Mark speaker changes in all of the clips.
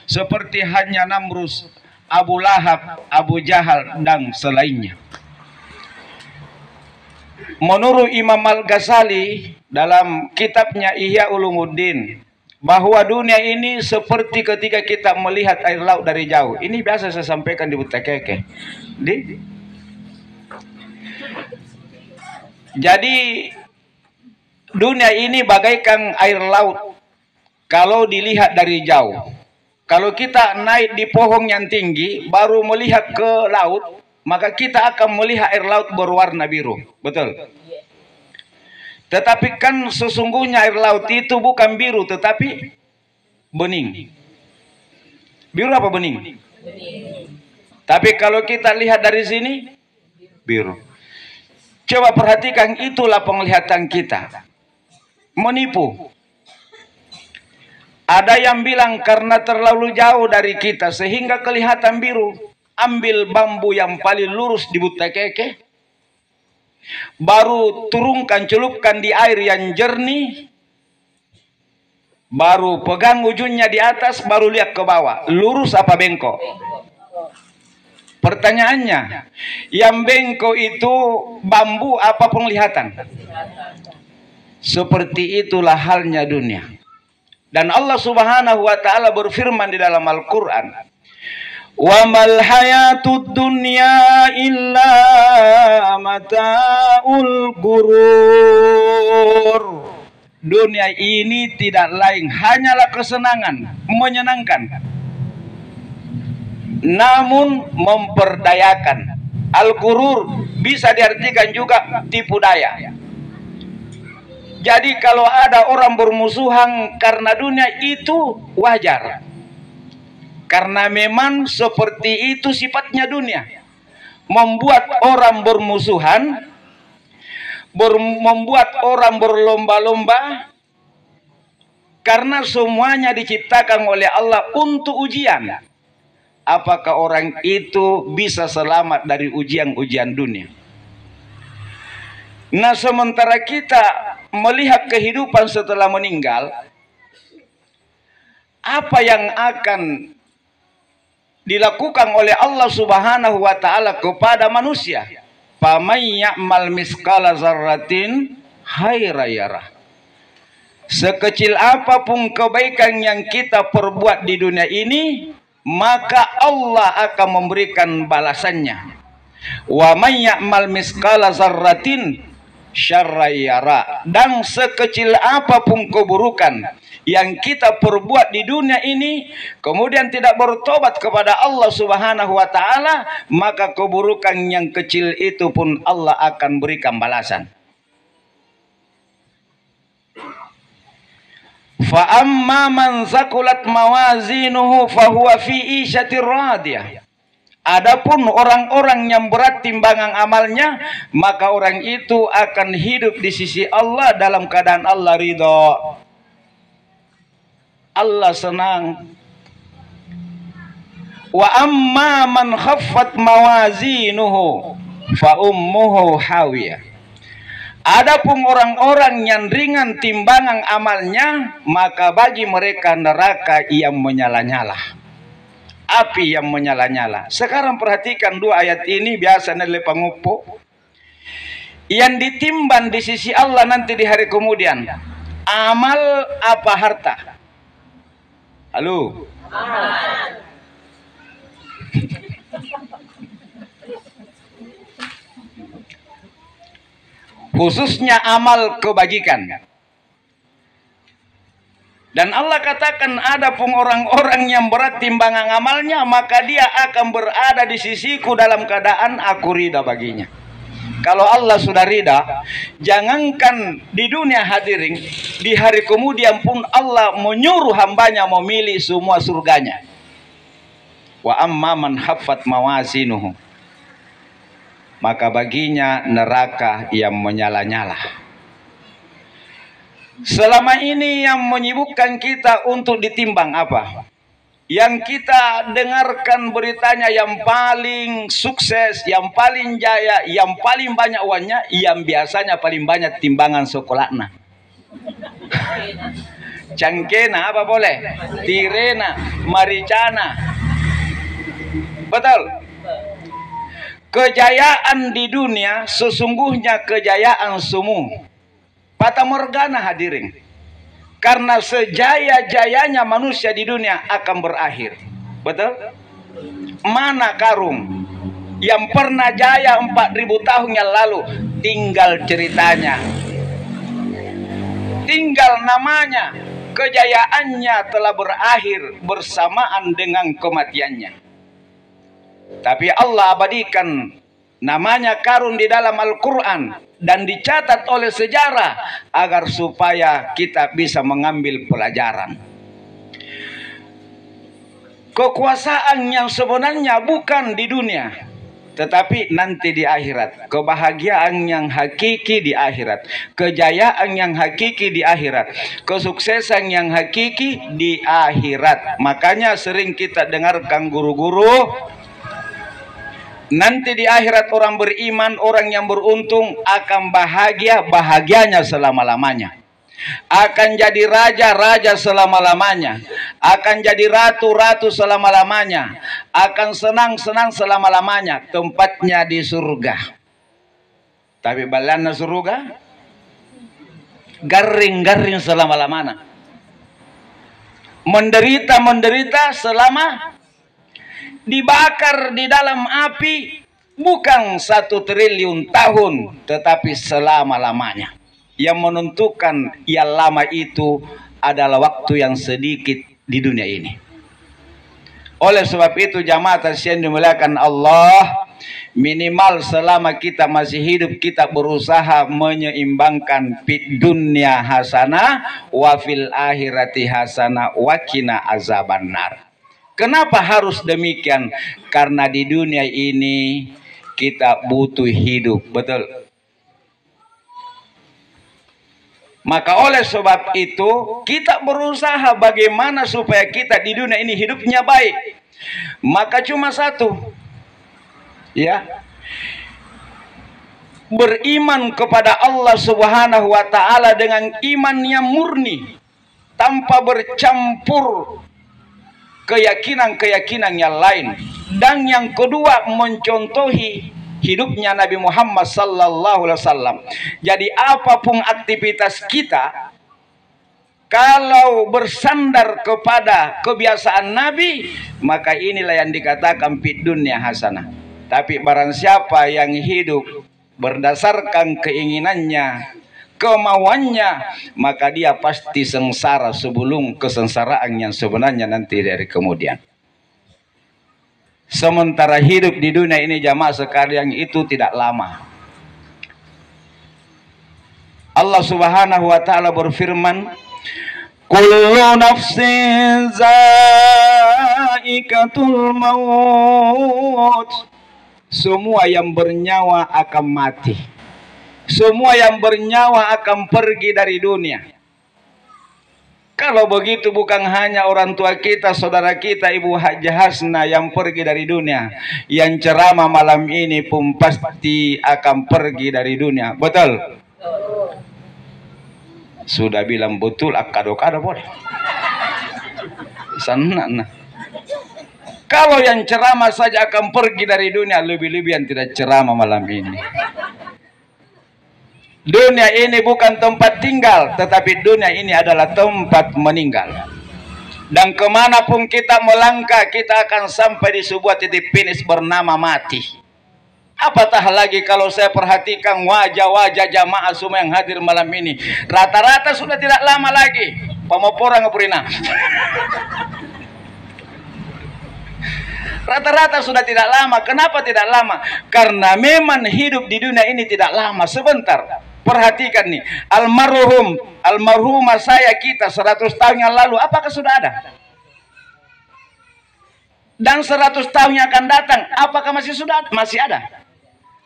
Speaker 1: seperti hanya Namrus, Abu Lahab, Abu Jahal dan selainnya. Menurut Imam Al-Ghazali dalam kitabnya Ihya Ulumuddin, bahwa dunia ini seperti ketika kita melihat air laut dari jauh. Ini biasa saya sampaikan di Butakeke. Jadi dunia ini bagaikan air laut kalau dilihat dari jauh. Kalau kita naik di pohon yang tinggi baru melihat ke laut, maka kita akan melihat air laut berwarna biru. Betul? Tetapi kan sesungguhnya air laut itu bukan biru tetapi bening. Biru apa bening? Tapi kalau kita lihat dari sini biru. Coba perhatikan, itulah penglihatan kita. Menipu. Ada yang bilang karena terlalu jauh dari kita sehingga kelihatan biru. Ambil bambu yang paling lurus di Butakeke, baru turunkan, celupkan di air yang jernih, baru pegang ujungnya di atas, baru lihat ke bawah, lurus apa bengkok? Pertanyaannya, yang bengkok itu bambu apa penglihatan? Seperti itulah halnya dunia. Dan Allah Subhanahu wa taala berfirman di dalam Al-Qur'an, "Wa mal hayatud dunya illa mata'ul ghurur." Dunia ini tidak lain hanyalah kesenangan, menyenangkan, namun memperdayakan. Al-ghurur bisa diartikan juga tipu daya. Jadi kalau ada orang bermusuhan karena dunia itu wajar. Karena memang seperti itu sifatnya dunia. Membuat orang bermusuhan, membuat orang berlomba-lomba, karena semuanya diciptakan oleh Allah untuk ujian. Apakah orang itu bisa selamat dari ujian-ujian dunia? Nah, sementara kita melihat kehidupan setelah meninggal, apa yang akan dilakukan oleh Allah Subhanahu wa taala kepada manusia? Faman ya'mal misqala dzarratin khairan yarah. Sekecil apapun kebaikan yang kita perbuat di dunia ini, maka Allah akan memberikan balasannya. Wa man ya'mal misqala dzarratin syarran yarah. Dan sekecil apapun keburukan yang kita perbuat di dunia ini, kemudian tidak bertobat kepada Allah Subhanahu wa taala, maka keburukan yang kecil itu pun Allah akan berikan balasan. Fa amma man zakulat mawazinuhu fahuwa fi isyatir radiyah. Adapun orang-orang yang berat timbangan amalnya, maka orang itu akan hidup di sisi Allah dalam keadaan Allah ridha. Allah senang. Wa amma man khaffat mawazinuhu fa ummuhu hawiyah. Adapun orang-orang yang ringan timbangan amalnya, maka bagi mereka neraka yang menyala-nyala, api yang menyala-nyala. Sekarang perhatikan dua ayat ini, biasa nilai pengupu yang ditimbang di sisi Allah nanti di hari kemudian. Amal apa harta? Halo. Khususnya amal kebajikan. Dan Allah katakan, ada pun orang-orang yang berat timbangan amalnya, maka dia akan berada di sisiku dalam keadaan aku ridha baginya. Kalau Allah sudah ridha, jangankan di dunia hadirin, di hari kemudian pun Allah menyuruh hambanya memilih semua surganya. Wa amma man haffat mawazinuhu, maka baginya neraka yang menyala-nyala. Selama ini yang menyibukkan kita untuk ditimbang apa? Yang kita dengarkan beritanya yang paling sukses, yang paling jaya, yang paling banyak uangnya, yang biasanya paling banyak timbangan sekolahnya. Cangkena apa boleh? Tirena, maricana. Betul. Kejayaan di dunia sesungguhnya kejayaan semu. Fata morgana hadirin. Karena sejaya-jayanya manusia di dunia akan berakhir. Betul? Mana karung yang pernah jaya 4000 tahun yang lalu? Tinggal ceritanya, tinggal namanya. Kejayaannya telah berakhir bersamaan dengan kematiannya. Tapi Allah abadikan namanya karun di dalam Al-Quran dan dicatat oleh sejarah agar supaya kita bisa mengambil pelajaran. Kekuasaan yang sebenarnya bukan di dunia, tetapi nanti di akhirat. Kebahagiaan yang hakiki di akhirat, kejayaan yang hakiki di akhirat, kesuksesan yang hakiki di akhirat. Makanya sering kita dengarkan guru-guru, nanti di akhirat orang beriman, orang yang beruntung akan bahagia, bahagianya selama-lamanya. Akan jadi raja-raja selama-lamanya. Akan jadi ratu-ratu selama-lamanya. Akan senang-senang selama-lamanya. Tempatnya di surga. Tapi balana surga garing-garing selama-lamanya. Menderita-menderita selama dibakar di dalam api bukan 1 triliun tahun, tetapi selama-lamanya. Yang menentukan yang lama itu adalah waktu yang sedikit di dunia ini. Oleh sebab itu jamaah yang dimuliakan Allah, minimal selama kita masih hidup kita berusaha menyeimbangkan fid dunya hasanah wa fil akhirati hasanah wa qina azabannar. Kenapa harus demikian? Karena di dunia ini kita butuh hidup, betul. Maka oleh sebab itu kita berusaha bagaimana supaya kita di dunia ini hidupnya baik. Maka cuma satu, ya, beriman kepada Allah Subhanahu wa Ta'ala dengan iman yang murni, tanpa bercampur keyakinan-keyakinan yang lain. Dan yang kedua, mencontohi hidupnya Nabi Muhammad sallallahu alaihi wasallam. Jadi apapun aktivitas kita, kalau bersandar kepada kebiasaan Nabi, maka inilah yang dikatakan fid dunya hasanah. Tapi barang siapa yang hidup berdasarkan keinginannya, kemauannya, maka dia pasti sengsara sebelum kesengsaraan yang sebenarnya nanti dari kemudian. Sementara hidup di dunia ini jamaah sekalian itu tidak lama. Allah Subhanahu wa Ta'ala berfirman, kullu nafsin zaikatul maut. Semua yang bernyawa akan mati. Semua yang bernyawa akan pergi dari dunia. Kalau begitu bukan hanya orang tua kita, saudara kita, Ibu Haja Hasna yang pergi dari dunia. Yang ceramah malam ini pun pasti akan pergi dari dunia. Betul? Sudah bilang betul, akado-kado boleh. Sana. Kalau yang ceramah saja akan pergi dari dunia, lebih-lebih yang tidak ceramah malam ini. Dunia ini bukan tempat tinggal, tetapi dunia ini adalah tempat meninggal. Dan kemanapun kita melangkah, kita akan sampai di sebuah titik finish bernama mati. Apatah lagi kalau saya perhatikan wajah-wajah jamaah semua yang hadir malam ini, rata-rata sudah tidak lama lagi. Pamoporang ngepurina. Rata-rata sudah tidak lama. Kenapa tidak lama? Karena memang hidup di dunia ini tidak lama, sebentar. Perhatikan nih, almarhumah saya kita 100 tahun yang lalu, apakah sudah ada? Dan 100 tahun yang akan datang, apakah masih ada?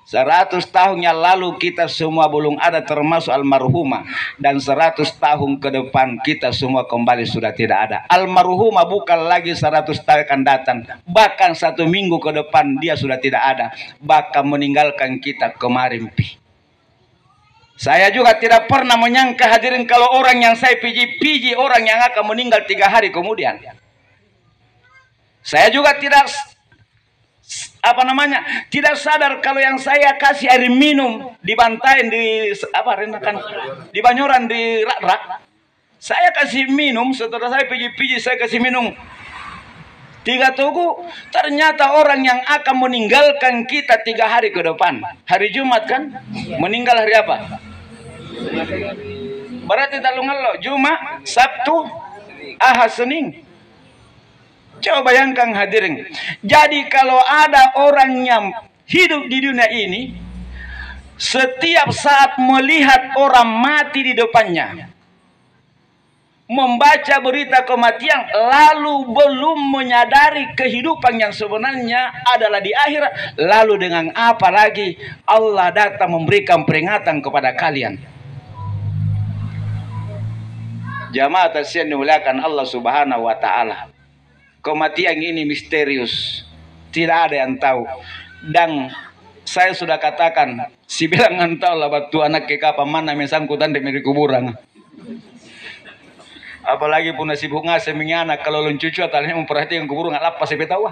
Speaker 1: 100 tahun yang lalu kita semua belum ada, termasuk almarhumah. Dan 100 tahun ke depan kita semua kembali sudah tidak ada. Almarhumah bukan lagi 100 tahun akan datang, bahkan 1 minggu ke depan dia sudah tidak ada, bahkan meninggalkan kita kemarin. Saya juga tidak pernah menyangka hadirin kalau orang yang saya piji-piji orang yang akan meninggal 3 hari kemudian. Saya juga tidak tidak sadar kalau yang saya kasih air minum di Bantaeng, di di Banyoran, di rak-rak, saya kasih minum. Setelah saya piji-piji, saya kasih minum 3 tugu, ternyata orang yang akan meninggalkan kita 3 hari ke depan. Hari Jumat kan, meninggal hari apa? Berarti talungan Jumat, Sabtu, Ahad, Senin. Coba bayangkan hadirin. Jadi kalau ada orang yang hidup di dunia ini, setiap saat melihat orang mati di depannya, membaca berita kematian, lalu belum menyadari kehidupan yang sebenarnya adalah di akhirat, lalu dengan apa lagi Allah datang memberikan peringatan kepada kalian. Jamaah yang dimuliakan Allah Subhanahu wa taala. Kematian ini misterius, tidak ada yang tahu. Dan saya sudah katakan, si bilang entah lah batu anak ke kapan mana mesangkutan demi kuburan. Apalagi pun nasib bunga semingana kalau luncucu atalnya memperhatikan kuburan nggak lapas saya tahu.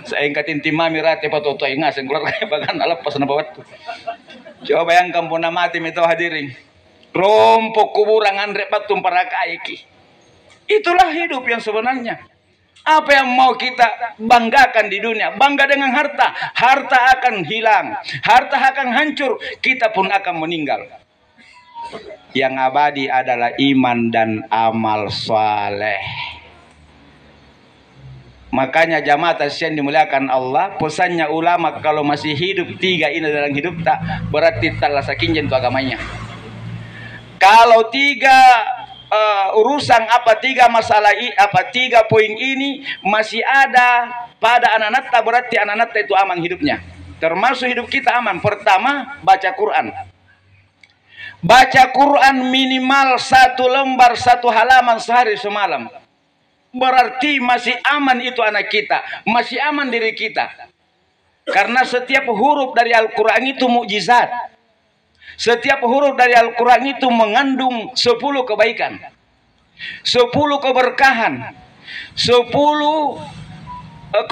Speaker 1: Saya ingkatin timami rate patoto ingas yang keluar kayak bagan lapas na bawat. Coba bayangkan pun mati mito hadirin. Rompok kuburan andre patung para kaiki. Itulah hidup yang sebenarnya. Apa yang mau kita banggakan di dunia? Bangga dengan harta. Harta akan hilang. Harta akan hancur. Kita pun akan meninggal. Yang abadi adalah iman dan amal saleh. Makanya jamaah yang dimuliakan Allah, pesannya ulama kalau masih hidup 3 ini dalam hidup tak berarti telah sakinjen itu agamanya. Kalau 3 urusan 3 masalah 3 poin ini masih ada pada anak-anak, berarti anak-anak itu aman hidupnya. Termasuk hidup kita aman. Pertama, baca Quran. Baca Quran minimal 1 lembar 1 halaman sehari semalam. Berarti masih aman itu anak kita, masih aman diri kita. Karena setiap huruf dari Al-Quran itu mukjizat. Setiap huruf dari Al-Quran itu mengandung 10 kebaikan, 10 keberkahan, 10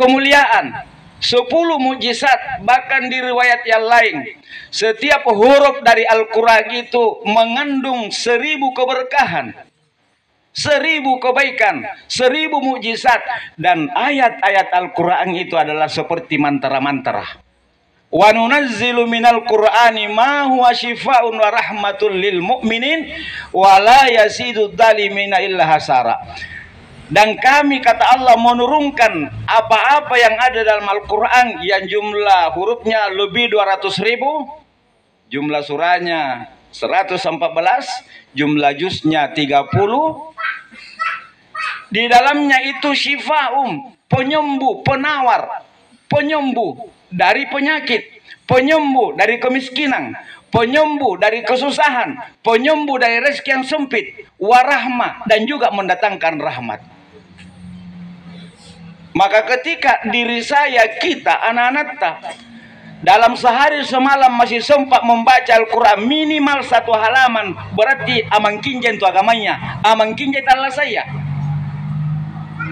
Speaker 1: kemuliaan, 10 mukjizat. Bahkan di riwayat yang lain, setiap huruf dari Al-Quran itu mengandung 1000 keberkahan, 1000 kebaikan, 1000 mukjizat. Dan ayat-ayat Al-Quran itu adalah seperti mantra-mantra. Wa nunazzilu minal Qur'ani ma huwa syifaa'un wa rahmatul lil mu'minin wa la yazidu dhalimina illa hasara. Dan kami, kata Allah, menurunkan apa-apa yang ada dalam Al-Quran yang jumlah hurufnya lebih 200.000, jumlah surahnya 114, jumlah juznya 30. Di dalamnya itu syifa'um, penyembuh, penawar, penyembuh dari penyakit, penyembuh dari kemiskinan, penyembuh dari kesusahan, penyembuh dari rezeki yang sempit, warahmah, dan juga mendatangkan rahmat. Maka ketika diri saya, kita, anak-anak dalam sehari semalam masih sempat membaca Al-Quran minimal 1 halaman, berarti amang kinjen itu agamanya, amang kinjen adalah saya.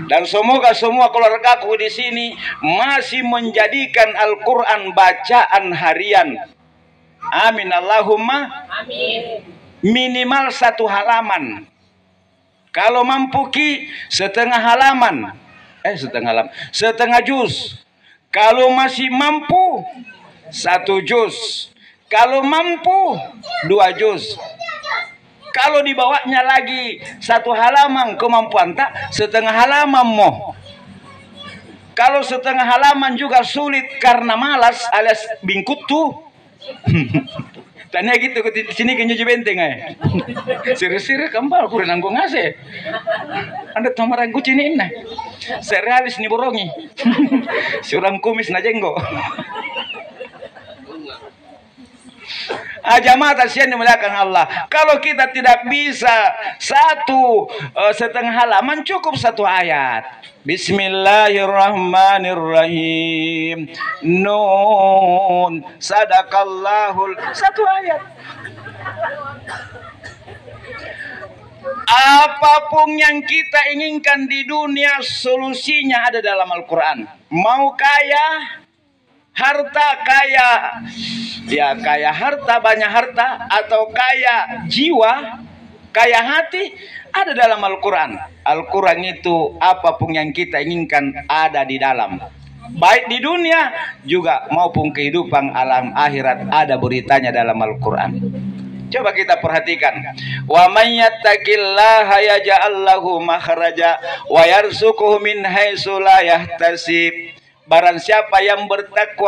Speaker 1: Dan semoga semua keluargaku di sini masih menjadikan Al-Quran bacaan harian. Amin Allahumma amin. Minimal 1 halaman. Kalau mampu setengah halaman. Setengah juz. Kalau masih mampu 1 juz. Kalau mampu 2 juz. Kalau dibawanya lagi 1 halaman kemampuan tak, setengah halaman mo. Kalau setengah halaman juga sulit karena malas alias bingkut tuh. Tanya gitu ke sini ke nyuci benteng ay. Siri-siri kembal kurang nanggung ngase. Anda tamarang kucing ini. Serialis nih borongi. Seorang kumis na jenggo. Jamaah yang dimuliakan Allah, kalau kita tidak bisa 1,5 halaman, cukup 1 ayat. Bismillahirrahmanirrahim. Nun, sadaqallahul, 1 ayat. Apapun yang kita inginkan di dunia, solusinya ada dalam Al-Quran. Mau kaya, harta kaya, ya kaya harta, banyak harta, atau kaya jiwa, kaya hati, ada dalam Al-Quran. Al-Quran itu apapun yang kita inginkan ada di dalam. Baik di dunia juga maupun kehidupan alam akhirat ada beritanya dalam Al-Quran. Coba kita perhatikan. Wa may yattaqillaha yaj'al lahu makhraja wa yarzuquhu min haitsu la yahtasib. Barang siapa yang bertakwa